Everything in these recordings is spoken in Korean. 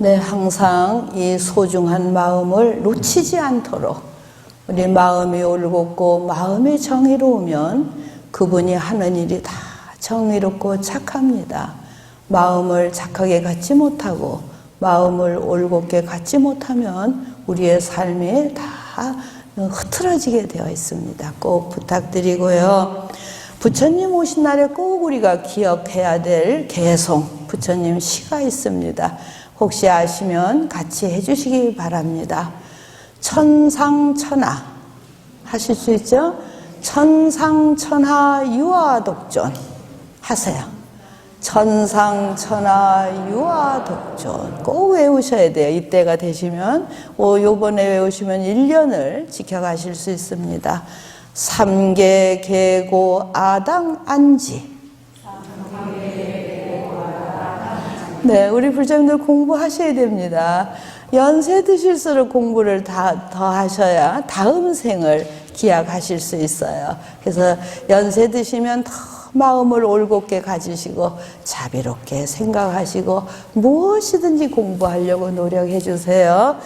네, 항상 이 소중한 마음을 놓치지 않도록 우리 마음이 올곧고 마음이 정의로우면 그분이 하는 일이 다 정의롭고 착합니다. 마음을 착하게 갖지 못하고 마음을 올곧게 갖지 못하면 우리의 삶이 다 흐트러지게 되어 있습니다. 꼭 부탁드리고요. 부처님 오신 날에 꼭 우리가 기억해야 될 개송, 부처님 시가 있습니다. 혹시 아시면 같이 해주시기 바랍니다. 천상천하 하실 수 있죠? 천상천하 유아독존 하세요. 천상천하 유아독존 꼭 외우셔야 돼요. 이때가 되시면 요번에 외우시면 1년을 지켜가실 수 있습니다. 삼계 계고 아당 안지. 네, 우리 불장들 공부하셔야 됩니다. 연세 드실수록 공부를 더 하셔야 다음 생을 기약하실 수 있어요. 그래서 연세 드시면 더 마음을 올곧게 가지시고 자비롭게 생각하시고 무엇이든지 공부하려고 노력해 주세요.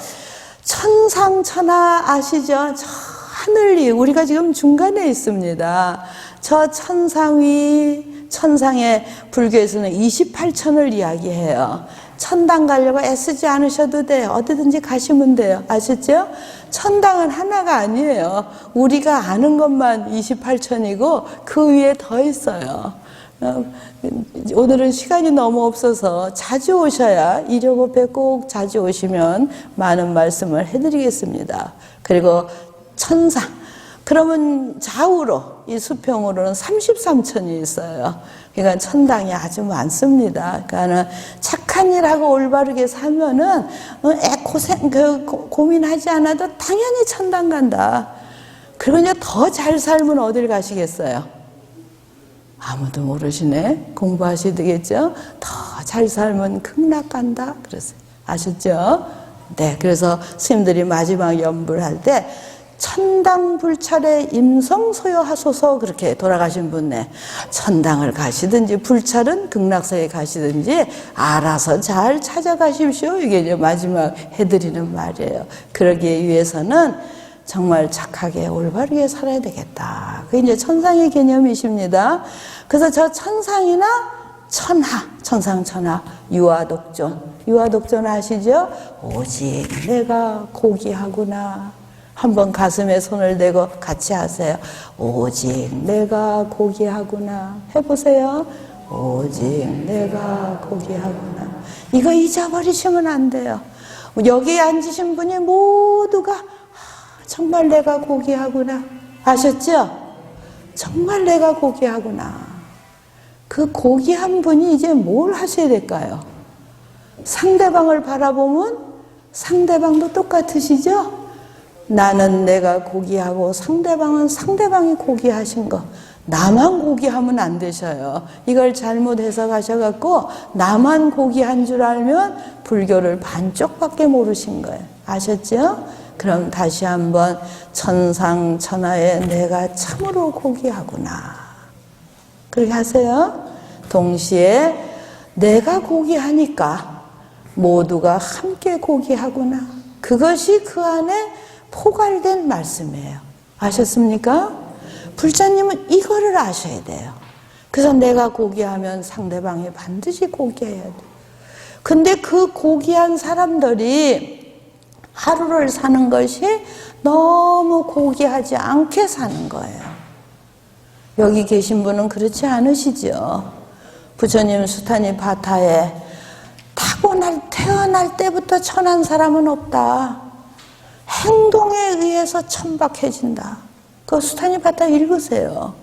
천상천하 아시죠? 저 하늘 위, 우리가 지금 중간에 있습니다. 저 천상 위, 천상의 불교에서는 28천을 이야기해요. 천당 가려고 애쓰지 않으셔도 돼요. 어디든지 가시면 돼요. 아셨죠? 천당은 하나가 아니에요. 우리가 아는 것만 28천이고 그 위에 더 있어요. 오늘은 시간이 너무 없어서 자주 오셔야 이력업에 꼭 자주 오시면 많은 말씀을 해드리겠습니다. 그리고 천상, 그러면 좌우로 이 수평으로는 33천이 있어요. 그러니까 천당이 아주 많습니다. 그러니까 착한 일하고 올바르게 살면은 고민하지 않아도 당연히 천당 간다. 그리고 이제 더 잘 살면 어딜 가시겠어요? 아무도 모르시네. 공부하셔야 되겠죠? 더 잘 살면 극락 간다. 그랬어요. 아셨죠? 네. 그래서 스님들이 마지막 연불 할 때 천당 불찰에 임성소요하소서 그렇게 돌아가신 분네. 천당을 가시든지 불찰은 극락서에 가시든지 알아서 잘 찾아가십시오. 이게 이제 마지막 해드리는 말이에요. 그러기 위해서는 정말 착하게 올바르게 살아야 되겠다. 그게 이제 천상의 개념이십니다. 그래서 저 천상이나 천하, 천상천하, 유아독존. 유아독존 아시죠? 오직 내가 고귀하구나. 한번 가슴에 손을 대고 같이 하세요. 오직 내가 고귀하구나. 해보세요. 오직 내가 고귀하구나. 이거 잊어버리시면 안 돼요. 여기에 앉으신 분이 모두가 정말 내가 고귀하구나. 아셨죠? 정말 내가 고귀하구나. 그 고귀한 분이 이제 뭘 하셔야 될까요? 상대방을 바라보면 상대방도 똑같으시죠? 나는 내가 고귀하고 상대방은 상대방이 고귀하신 거. 나만 고귀하면 안 되셔요. 이걸 잘못 해석하셔갖고 나만 고귀한 줄 알면 불교를 반쪽밖에 모르신 거예요. 아셨죠? 그럼 다시 한번 천상천하에 내가 참으로 고귀하구나. 그렇게 하세요. 동시에 내가 고귀하니까 모두가 함께 고귀하구나. 그것이 그 안에 포괄된 말씀이에요. 아셨습니까? 불자님은 이거를 아셔야 돼요. 그래서 내가 고귀하면 상대방이 반드시 고귀해야 돼요. 근데 그 고귀한 사람들이 하루를 사는 것이 너무 고귀하지 않게 사는 거예요. 여기 계신 분은 그렇지 않으시죠? 부처님 수타니 바타에 태어날 때부터 천한 사람은 없다. 행동에 의해서 천박해진다. 그 수타니 바타 읽으세요.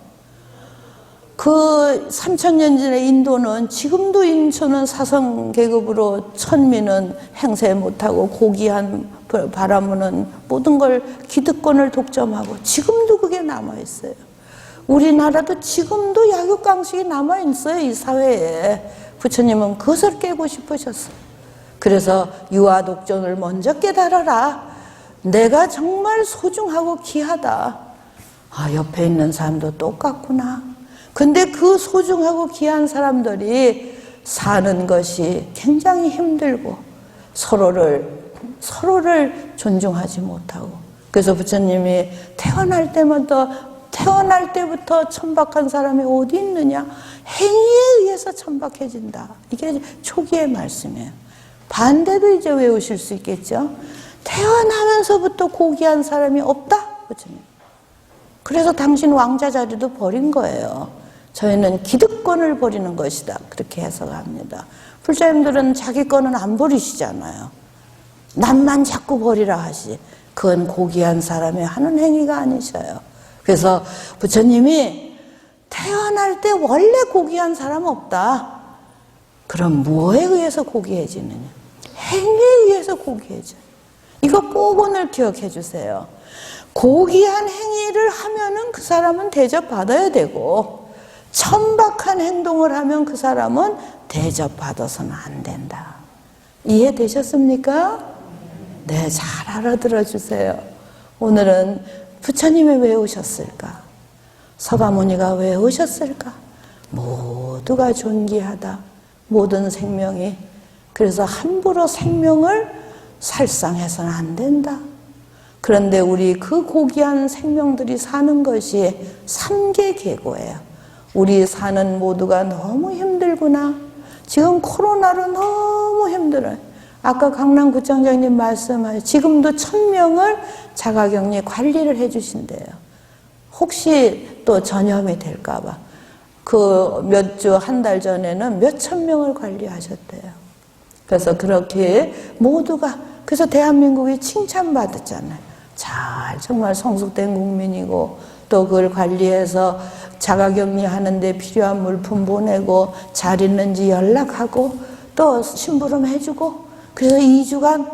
그 3000년 전에 인도는 지금도 인초는 사성 계급으로 천민은 행세 못하고 고귀한 바라무는 모든 걸 기득권을 독점하고 지금도 그게 남아있어요. 우리나라도 지금도 약육강식이 남아있어요. 이 사회에. 부처님은 그것을 깨고 싶으셨어요. 그래서 유아독존을 먼저 깨달아라. 내가 정말 소중하고 귀하다. 아, 옆에 있는 사람도 똑같구나. 근데 그 소중하고 귀한 사람들이 사는 것이 굉장히 힘들고 서로를 존중하지 못하고. 그래서 부처님이 태어날 때부터 천박한 사람이 어디 있느냐? 행위에 의해서 천박해진다. 이게 초기의 말씀이에요. 반대도 이제 외우실 수 있겠죠? 태어나면서부터 고귀한 사람이 없다? 부처님. 그래서 당신 왕자 자리도 버린 거예요. 저희는 기득권을 버리는 것이다. 그렇게 해석합니다. 불자님들은 자기 거는 안 버리시잖아요. 남만 자꾸 버리라 하시. 그건 고귀한 사람이 하는 행위가 아니셔요. 그래서 부처님이 태어날 때 원래 고귀한 사람 없다. 그럼 뭐에 의해서 고귀해지느냐? 행위에 의해서 고귀해져요. 이거 꼭 오늘 기억해 주세요. 고귀한 행위를 하면은 그 사람은 대접받아야 되고, 천박한 행동을 하면 그 사람은 대접받아서는 안 된다. 이해되셨습니까? 네, 잘 알아들어 주세요. 오늘은 부처님이 왜 오셨을까? 서가모니가 왜 오셨을까? 모두가 존귀하다. 모든 생명이. 그래서 함부로 생명을 살상해서는 안 된다. 그런데 우리 그 고귀한 생명들이 사는 것이 삼계계고예요. 우리 사는 모두가 너무 힘들구나. 지금 코로나로 너무 힘들어요. 아까 강남구청장님 말씀하신 지금도 1000명을 자가격리 관리를 해주신대요. 혹시 또 전염이 될까 봐. 그 몇 주, 한 달 전에는 몇천 명을 관리하셨대요. 그래서 그렇게 모두가, 그래서 대한민국이 칭찬받았잖아요. 정말 성숙된 국민이고, 또 그걸 관리해서 자가격리 하는데 필요한 물품 보내고, 잘 있는지 연락하고, 또 심부름 해주고, 그래서 2주간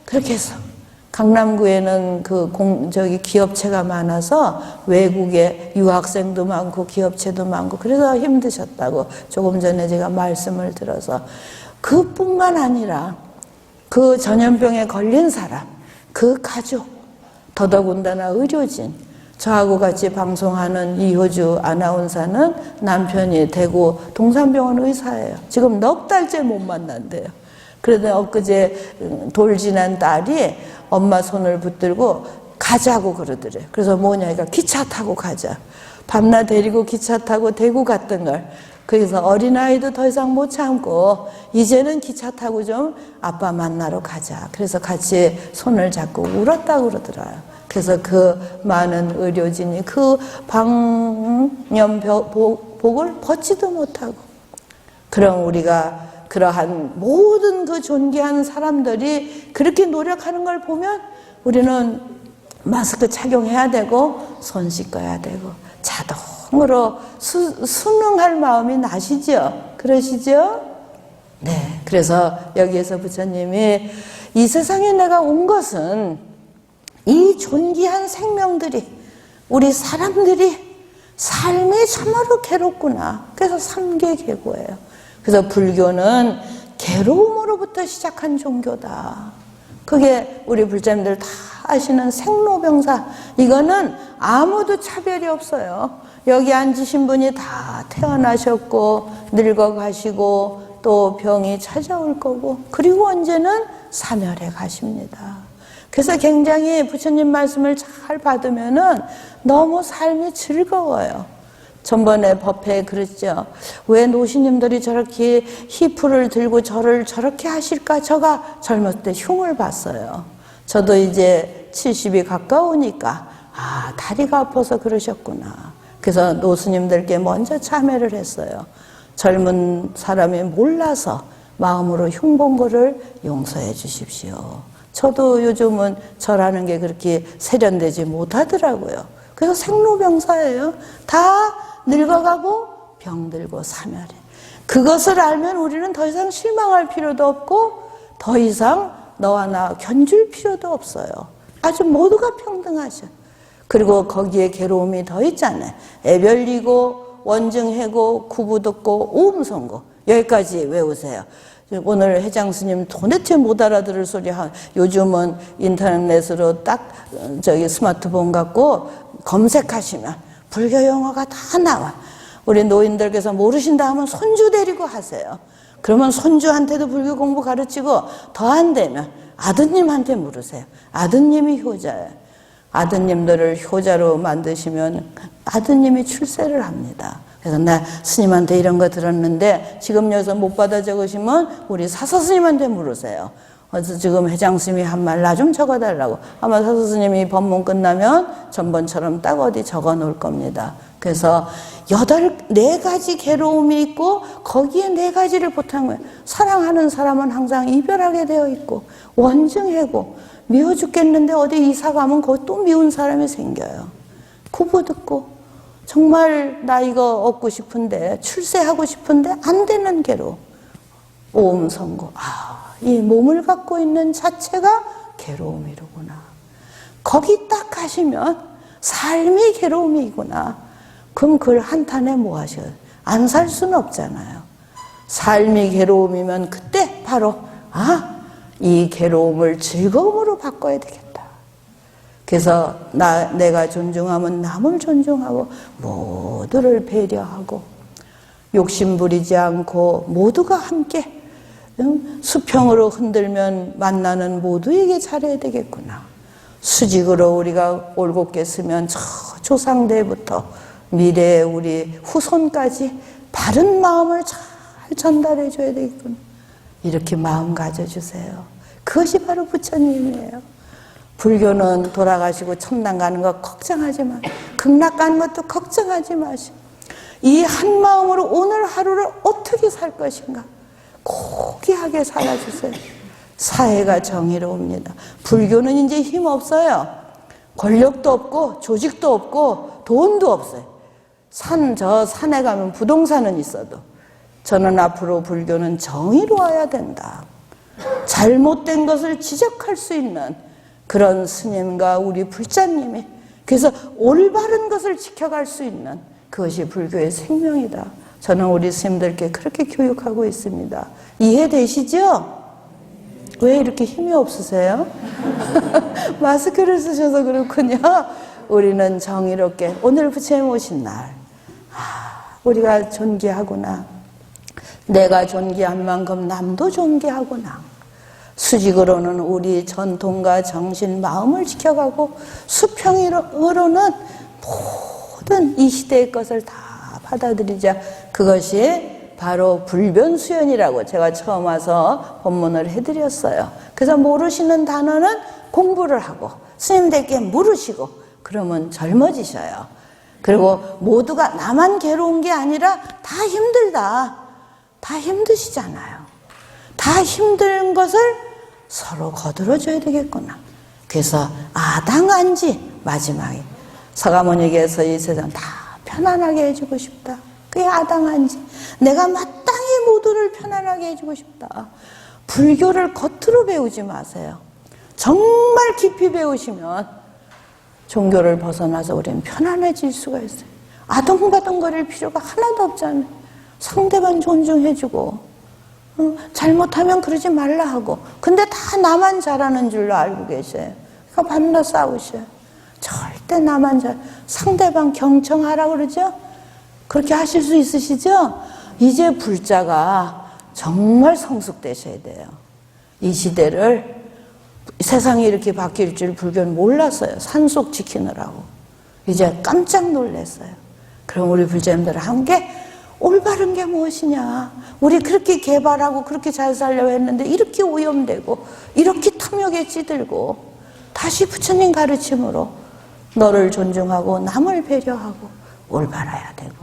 그렇게 해서 강남구에는 기업체가 많아서 외국에 유학생도 많고 기업체도 많고 그래서 힘드셨다고 조금 전에 제가 말씀을 들어서, 그뿐만 아니라 그 전염병에 걸린 사람, 그 가족, 더더군다나 의료진, 저하고 같이 방송하는 이효주 아나운서는 남편이 대구 동산병원 의사예요. 지금 넉 달째 못 만난대요. 그런데 엊그제 돌진한 딸이 엄마 손을 붙들고 가자고 그러더래요. 그래서 뭐냐니까 기차 타고 가자. 밤낮 데리고 기차 타고 대구 갔던 걸. 그래서 어린아이도 더 이상 못 참고 이제는 기차 타고 좀 아빠 만나러 가자. 그래서 같이 손을 잡고 울었다고 그러더라고요. 그래서 그 많은 의료진이 그 방염복을 벗지도 못하고, 그럼 우리가 그러한 모든 그 존귀한 사람들이 그렇게 노력하는 걸 보면 우리는 마스크 착용해야 되고 손 씻어야 되고 자동으로 순응할 마음이 나시죠? 그러시죠? 네. 그래서 여기에서 부처님이 이 세상에 내가 온 것은 이 존귀한 생명들이, 우리 사람들이 삶이 참으로 괴롭구나. 그래서 삼계계고예요. 그래서 불교는 괴로움으로부터 시작한 종교다. 그게 우리 불자님들 다 아시는 생로병사. 이거는 아무도 차별이 없어요. 여기 앉으신 분이 다 태어나셨고 늙어가시고 또 병이 찾아올 거고, 그리고 언제는 사멸해 가십니다. 그래서 굉장히 부처님 말씀을 잘 받으면은 너무 삶이 즐거워요. 전번에 법회에 그랬죠. 왜 노시님들이 저렇게 히프를 들고 저를 저렇게 하실까? 제가 젊었을 때 흉을 봤어요. 저도 이제 70이 가까우니까 다리가 아파서 그러셨구나. 그래서 노스님들께 먼저 참회를 했어요. 젊은 사람이 몰라서 마음으로 흉본 거를 용서해 주십시오. 저도 요즘은 절하는 게 그렇게 세련되지 못하더라고요. 그래서 생로병사예요. 다 늙어가고 병들고 사멸해. 그것을 알면 우리는 더 이상 실망할 필요도 없고 더 이상 너와 나 견줄 필요도 없어요. 아주 모두가 평등하셔. 그리고 거기에 괴로움이 더 있잖아요. 애별리고 원증해고 구부듣고 오음선고. 여기까지 외우세요. 오늘 회장 스님 도대체 못 알아들을 소리 요즘은 인터넷으로 딱 스마트폰 갖고 검색하시면 불교 용어가 다 나와. 우리 노인들께서 모르신다 하면 손주 데리고 하세요. 그러면 손주한테도 불교 공부 가르치고 더 안 되면 아드님한테 물으세요. 아드님이 효자예요. 아드님들을 효자로 만드시면 아드님이 출세를 합니다. 그래서 나 스님한테 이런 거 들었는데 지금 여기서 못 받아 적으시면 우리 사서 스님한테 물으세요. 그래서 지금 회장 스님이 한 말 나 좀 적어달라고. 아마 사서 스님이 법문 끝나면 전번처럼 딱 어디 적어 놓을 겁니다. 그래서 4가지 괴로움이 있고 거기에 4가지를 보탄 거예요. 사랑하는 사람은 항상 이별하게 되어 있고 원증해고 미워 죽겠는데 어디 이사 가면 거기 또 미운 사람이 생겨요. 구보 듣고 정말 나 이거 얻고 싶은데 출세하고 싶은데 안 되는 괴로움. 오음선고. 이 몸을 갖고 있는 자체가 괴로움이로구나. 거기 딱 가시면 삶이 괴로움이구나. 그럼 그걸 한탄에 뭐 하셔요? 안 살 수는 없잖아요. 삶이 괴로움이면 그때 바로 이 괴로움을 즐거움으로 바꿔야 되겠다. 그래서 내가 존중하면 남을 존중하고 모두를 배려하고 욕심 부리지 않고 모두가 함께 수평으로 흔들면 만나는 모두에게 잘해야 되겠구나. 수직으로 우리가 올곧게 쓰면 저 조상대부터 미래의 우리 후손까지 바른 마음을 잘 전달해 줘야 되겠구나. 이렇게 마음 가져주세요. 그것이 바로 부처님이에요. 불교는 돌아가시고 천당 가는 거 걱정하지 마. 극락 가는 것도 걱정하지 마시고 이 한 마음으로 오늘 하루를 어떻게 살 것인가 고귀하게 살아주세요. 사회가 정의로웁니다. 불교는 이제 힘 없어요. 권력도 없고 조직도 없고 돈도 없어요. 저 산에 가면 부동산은 있어도 저는 앞으로 불교는 정의로워야 된다. 잘못된 것을 지적할 수 있는 그런 스님과 우리 불자님이 그래서 올바른 것을 지켜갈 수 있는 그것이 불교의 생명이다. 저는 우리 스님들께 그렇게 교육하고 있습니다. 이해되시죠? 왜 이렇게 힘이 없으세요? 마스크를 쓰셔서 그렇군요. 우리는 정의롭게 오늘 부처님 오신 날 우리가 존귀하구나. 내가 존귀한 만큼 남도 존귀하구나. 수직으로는 우리 전통과 정신, 마음을 지켜가고 수평으로는 모든 이 시대의 것을 다 받아들이자. 그것이 바로 불변수연이라고 제가 처음 와서 법문을 해드렸어요. 그래서 모르시는 단어는 공부를 하고 스님들께 물으시고 그러면 젊어지셔요. 그리고 모두가 나만 괴로운 게 아니라 다 힘들다. 다 힘드시잖아요. 다 힘든 것을 서로 거들어줘야 되겠구나. 그래서 아당한지 마지막에 서가모니께서 이 세상 다 편안하게 해주고 싶다. 그게 아당한지 내가 마땅히 모두를 편안하게 해주고 싶다. 불교를 겉으로 배우지 마세요. 정말 깊이 배우시면 종교를 벗어나서 우리는 편안해질 수가 있어요. 아동바동거릴 필요가 하나도 없잖아요. 상대방 존중해주고 잘못하면 그러지 말라 하고 근데 다 나만 잘하는 줄로 알고 계셔요. 그러니까 밤낮 싸우셔요. 절대 나만 상대방 경청하라고 그러죠? 그렇게 하실 수 있으시죠? 이제 불자가 정말 성숙되셔야 돼요. 이 시대를 세상이 이렇게 바뀔 줄 불교는 몰랐어요. 산속 지키느라고. 이제 깜짝 놀랐어요. 그럼 우리 불자님들 함께 올바른 게 무엇이냐. 우리 그렇게 개발하고 그렇게 잘 살려고 했는데 이렇게 오염되고 이렇게 탐욕에 찌들고 다시 부처님 가르침으로 너를 존중하고 남을 배려하고 올바라야 되고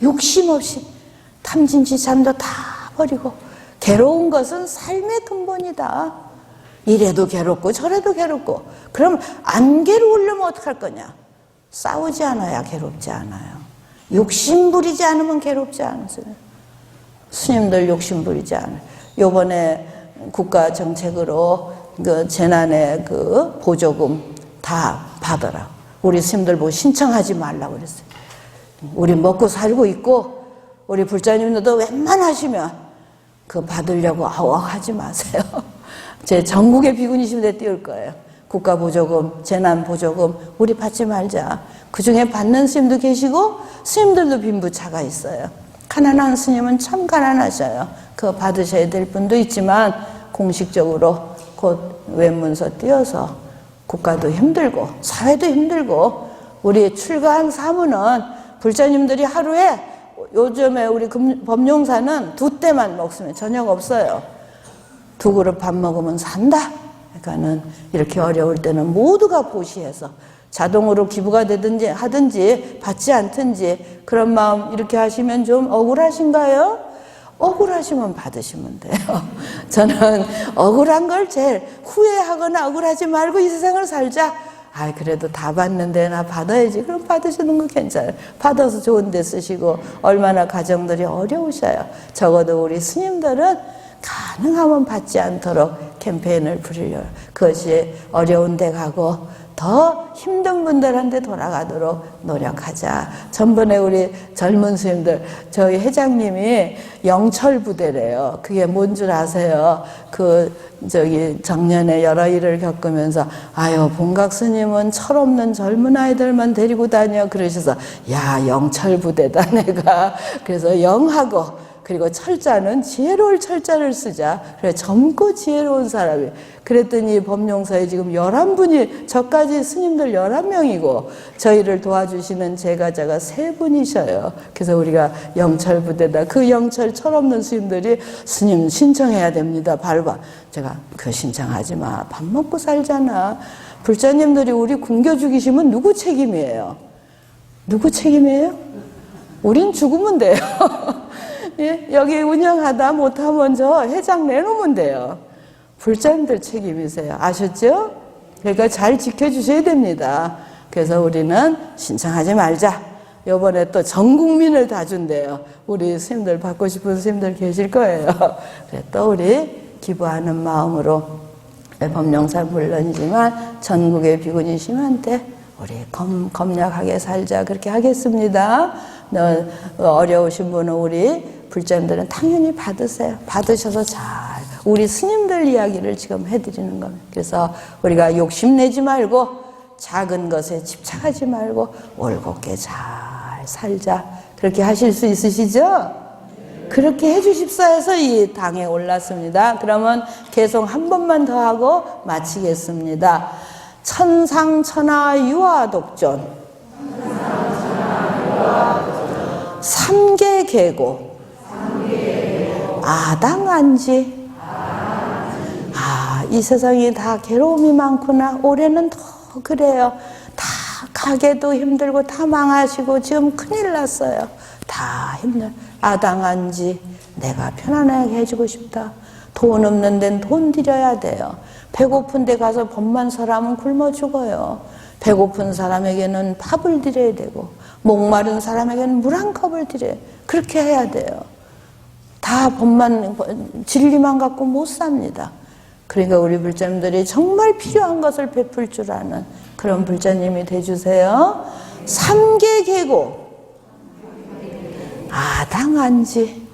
욕심 없이 탐진치참도 다 버리고 괴로운 것은 삶의 근본이다. 이래도 괴롭고 저래도 괴롭고 그럼 안 괴로우려면 어떡할 거냐. 싸우지 않아야 괴롭지 않아요. 욕심 부리지 않으면 괴롭지 않으세요. 스님들 욕심 부리지 않아요. 요번에 국가 정책으로 그 재난의 그 보조금 다 받으라. 우리 스님들 뭐 신청하지 말라고 그랬어요. 우리 먹고 살고 있고 우리 불자님들도 웬만하시면 그 받으려고 아워하지 마세요. 제 전국의 비구니심대 띄울 거예요. 국가 보조금, 재난 보조금 우리 받지 말자. 그 중에 받는 스님도 계시고 스님들도 빈부차가 있어요. 가난한 스님은 참 가난하셔요. 그거 받으셔야 될 분도 있지만 공식적으로 곧 외문서 띄어서 국가도 힘들고 사회도 힘들고 우리 출가한 사무는 불자님들이 하루에 요즘에 우리 법룡사는 2때만 먹으면 저녁 없어요. 2그릇 밥 먹으면 산다. 그러니까는 이렇게 어려울 때는 모두가 보시해서 자동으로 기부가 되든지 하든지 받지 않든지 그런 마음 이렇게 하시면 좀 억울하신가요? 억울하시면 받으시면 돼요. 저는 억울한 걸 제일 후회하거나 억울하지 말고 이 세상을 살자. 아, 그래도 다 받는데 나 받아야지. 그럼 받으시는 거 괜찮아요. 받아서 좋은 데 쓰시고 얼마나 가정들이 어려우셔요. 적어도 우리 스님들은 가능하면 받지 않도록 캠페인을 부리려고. 그것이 어려운 데 가고 더 힘든 분들한테 돌아가도록 노력하자. 전번에 우리 젊은 스님들, 저희 회장님이 영철부대래요. 그게 뭔 줄 아세요? 정년에 여러 일을 겪으면서, 아유, 본각 스님은 철없는 젊은 아이들만 데리고 다녀. 그러셔서, 야, 영철부대다, 내가. 그래서 영하고, 그리고 철자는 지혜로울 철자를 쓰자. 그래, 젊고 지혜로운 사람이. 그랬더니 법룡사에 지금 11분이, 저까지 스님들 11명이고, 저희를 도와주시는 제가자가 3분이셔요. 그래서 우리가 영철부대다. 그 영철 철없는 스님들이 스님 신청해야 됩니다. 발바. 제가, 그 신청하지 마. 밥 먹고 살잖아. 불자님들이 우리 굶겨 죽이시면 누구 책임이에요? 누구 책임이에요? 우린 죽으면 돼요. 예? 여기 운영하다 못하면 저 회장 내놓으면 돼요. 불자님들 책임이세요. 아셨죠? 그러니까 잘 지켜주셔야 됩니다. 그래서 우리는 신청하지 말자. 요번에 또 전 국민을 다 준대요. 우리 스님들 받고 싶은 스님들 계실 거예요. 그래서 또 우리 기부하는 마음으로 법룡사 물론이지만 전국의 비구니심한테 우리 검약하게 살자. 그렇게 하겠습니다. 어려우신 분은 우리 불자님들은 당연히 받으세요. 받으셔서 잘 우리 스님들 이야기를 지금 해드리는 겁니다. 그래서 우리가 욕심내지 말고 작은 것에 집착하지 말고 올곧게 잘 살자. 그렇게 하실 수 있으시죠? 그렇게 해주십사 해서 이 당에 올랐습니다. 그러면 계속 한 번만 더 하고 마치겠습니다. 천상천하 유화독존 삼계계고 아당한지. 이 세상이 다 괴로움이 많구나. 올해는 더 그래요. 다 가게도 힘들고 다 망하시고 지금 큰일 났어요. 다 힘들. 아당한지 내가 편안하게 해주고 싶다. 돈 없는 데는 돈 드려야 돼요. 배고픈 데 가서 법만 설하면 굶어 죽어요. 배고픈 사람에게는 밥을 드려야 되고 목마른 사람에게는 물 한 컵을 드려요. 그렇게 해야 돼요. 다 법만 진리만 갖고 못 삽니다. 그러니까 우리 불자님들이 정말 필요한 것을 베풀 줄 아는 그런 불자님이 돼주세요. 삼계계고 아당한지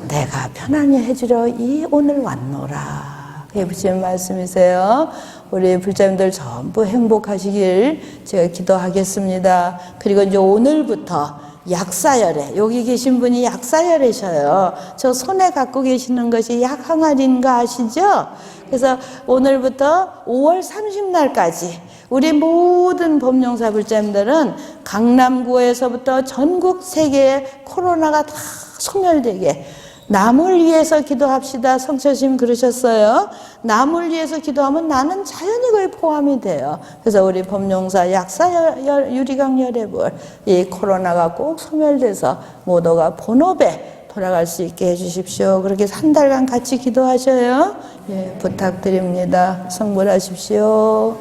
내가 편안히 해주려 이 오늘 왔노라. 그게 부처님 말씀이세요. 우리 불자님들 전부 행복하시길 제가 기도하겠습니다. 그리고 이제 오늘부터 약사열애, 여기 계신 분이 약사열애셔요. 저 손에 갖고 계시는 것이 약 항아리인 거 아시죠? 그래서 오늘부터 5월 30날까지 우리 모든 법룡사 불자님들은 강남구에서부터 전국 세계에 코로나가 다 소멸되게 남을 위해서 기도합시다. 성처심 그러셨어요. 남을 위해서 기도하면 나는 자연히 거의 포함이 돼요. 그래서 우리 법룡사 약사 유리강 열애불 이 코로나가 꼭 소멸돼서 모두가 본업에 돌아갈 수 있게 해주십시오. 그렇게 한 달간 같이 기도하셔요. 예, 부탁드립니다. 성불하십시오.